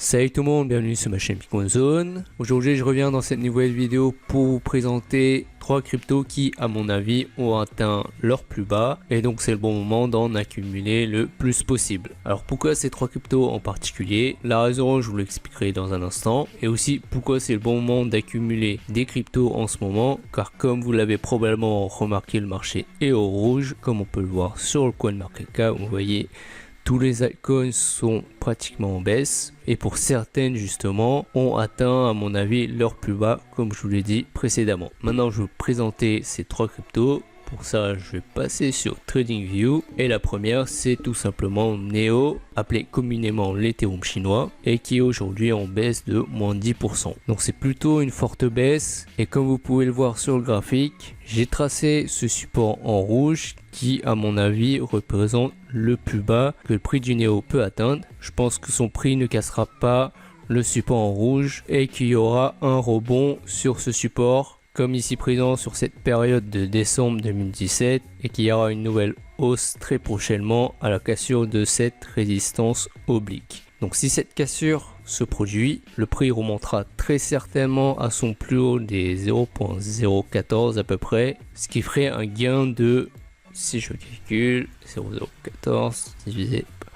Salut tout le monde, bienvenue sur ma chaîne Bitcoin Zone. Aujourd'hui je reviens dans cette nouvelle vidéo pour vous présenter 3 cryptos qui à mon avis ont atteint leur plus bas et donc c'est le bon moment d'en accumuler le plus possible. Alors pourquoi ces 3 cryptos en particulier? La raison je vous l'expliquerai dans un instant, et aussi pourquoi c'est le bon moment d'accumuler des cryptos en ce moment, car comme vous l'avez probablement remarqué, le marché est au rouge comme on peut le voir sur le CoinMarketCap. Vous voyez, tous les altcoins sont pratiquement en baisse et pour certaines justement ont atteint à mon avis leur plus bas comme je vous l'ai dit précédemment. Maintenant je vais vous présenter ces 3 cryptos. Pour ça je vais passer sur TradingView et la première c'est tout simplement Neo, appelé communément l'Ethereum chinois, et qui est aujourd'hui en baisse de moins 10%. Donc c'est plutôt une forte baisse, et comme vous pouvez le voir sur le graphique, j'ai tracé ce support en rouge qui à mon avis représente le plus bas que le prix du Neo peut atteindre. Je pense que son prix ne cassera pas le support en rouge et qu'il y aura un rebond sur ce support comme ici présent sur cette période de décembre 2017, et qu'il y aura une nouvelle hausse très prochainement à la cassure de cette résistance oblique. Donc si cette cassure se produit, le prix remontera très certainement à son plus haut des 0.014 à peu près, ce qui ferait un gain de, si je calcule, 0.014 divisé par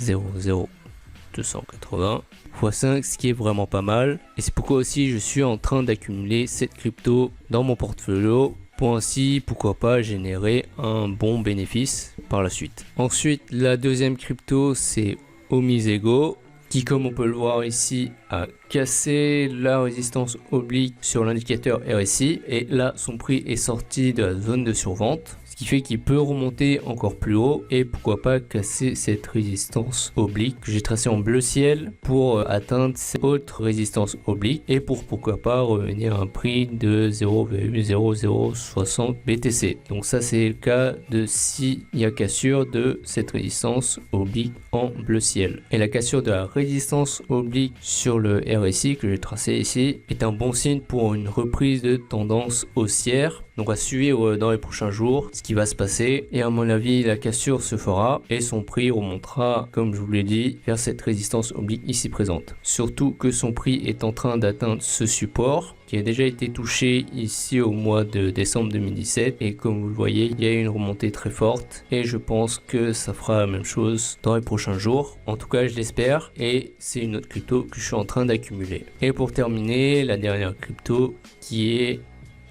0.0280 x 5, ce qui est vraiment pas mal, et c'est pourquoi aussi je suis en train d'accumuler cette crypto dans mon portfolio pour ainsi pourquoi pas générer un bon bénéfice par la suite. Ensuite la deuxième crypto c'est Omisego, qui comme on peut le voir ici a cassé la résistance oblique sur l'indicateur RSI, et là son prix est sorti de la zone de survente, ce qui fait qu'il peut remonter encore plus haut et pourquoi pas casser cette résistance oblique que j'ai tracée en bleu ciel pour atteindre cette autre résistance oblique, et pour pourquoi pas revenir à un prix de 0,0060 BTC. Donc ça c'est le cas de s'il y a cassure de cette résistance oblique en bleu ciel. Et la cassure de la résistance oblique sur le RSI que j'ai tracé ici est un bon signe pour une reprise de tendance haussière. Donc à suivre dans les prochains jours ce qui va se passer, et à mon avis la cassure se fera et son prix remontera comme je vous l'ai dit vers cette résistance oblique ici présente. Surtout que son prix est en train d'atteindre ce support qui a déjà été touché ici au mois de décembre 2017, et comme vous le voyez il y a une remontée très forte, et je pense que ça fera la même chose dans les prochains jours, en tout cas je l'espère, et c'est une autre crypto que je suis en train d'accumuler. Et pour terminer, la dernière crypto qui est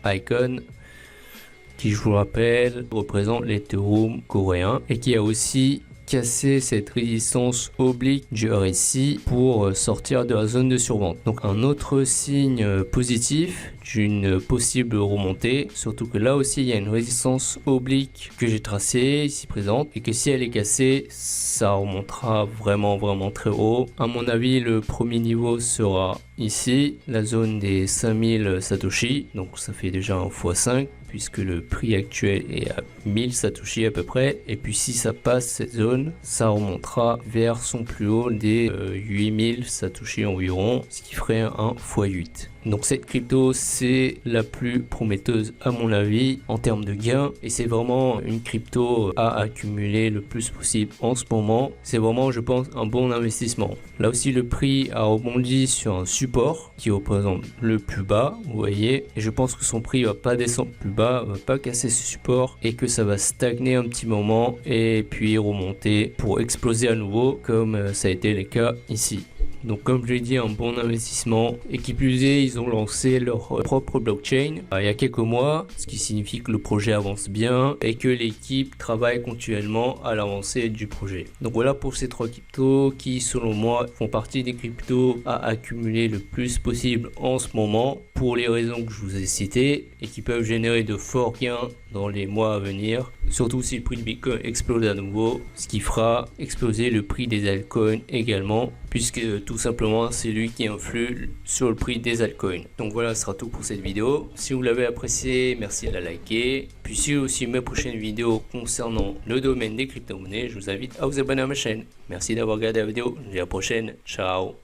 Icon, qui je vous rappelle représente l'Ethereum coréen et qui a aussi cassé cette résistance oblique du RSI pour sortir de la zone de survente. Donc un autre signe positif d'une possible remontée, surtout que là aussi il y a une résistance oblique que j'ai tracée ici présente, et que si elle est cassée ça remontera vraiment très haut. À mon avis le premier niveau sera ici, la zone des 5000 Satoshi, donc ça fait déjà un x5 puisque le prix actuel est à 1000 Satoshi à peu près, et puis si ça passe cette zone ça remontera vers son plus haut des 8000 Satoshi environ, ce qui ferait un x8. Donc cette crypto c'est la plus prometteuse à mon avis en termes de gains, et c'est vraiment une crypto à accumuler le plus possible en ce moment. C'est vraiment je pense un bon investissement. Là aussi le prix a rebondi sur un support qui représente le plus bas, vous voyez, et je pense que son prix va pas descendre plus bas, va pas casser ce support, et que ça va stagner un petit moment et puis remonter pour exploser à nouveau comme ça a été le cas ici. Donc comme je l'ai dit, un bon investissement, et qui plus est ils ont lancé leur propre blockchain il y a quelques mois, ce qui signifie que le projet avance bien et que l'équipe travaille continuellement à l'avancée du projet. Donc voilà pour ces 3 cryptos qui selon moi font partie des cryptos à accumuler le plus possible en ce moment pour les raisons que je vous ai citées, et qui peuvent générer de forts gains dans les mois à venir, surtout si le prix de Bitcoin explose à nouveau, ce qui fera exploser le prix des altcoins également, puisque tout simplement c'est lui qui influe sur le prix des altcoins. Donc voilà, ce sera tout pour cette vidéo. Si vous l'avez apprécié, merci à la liker. Puis si aussi mes prochaines vidéos concernant le domaine des crypto-monnaies, je vous invite à vous abonner à ma chaîne. Merci d'avoir regardé la vidéo, je vous dis à la prochaine, ciao.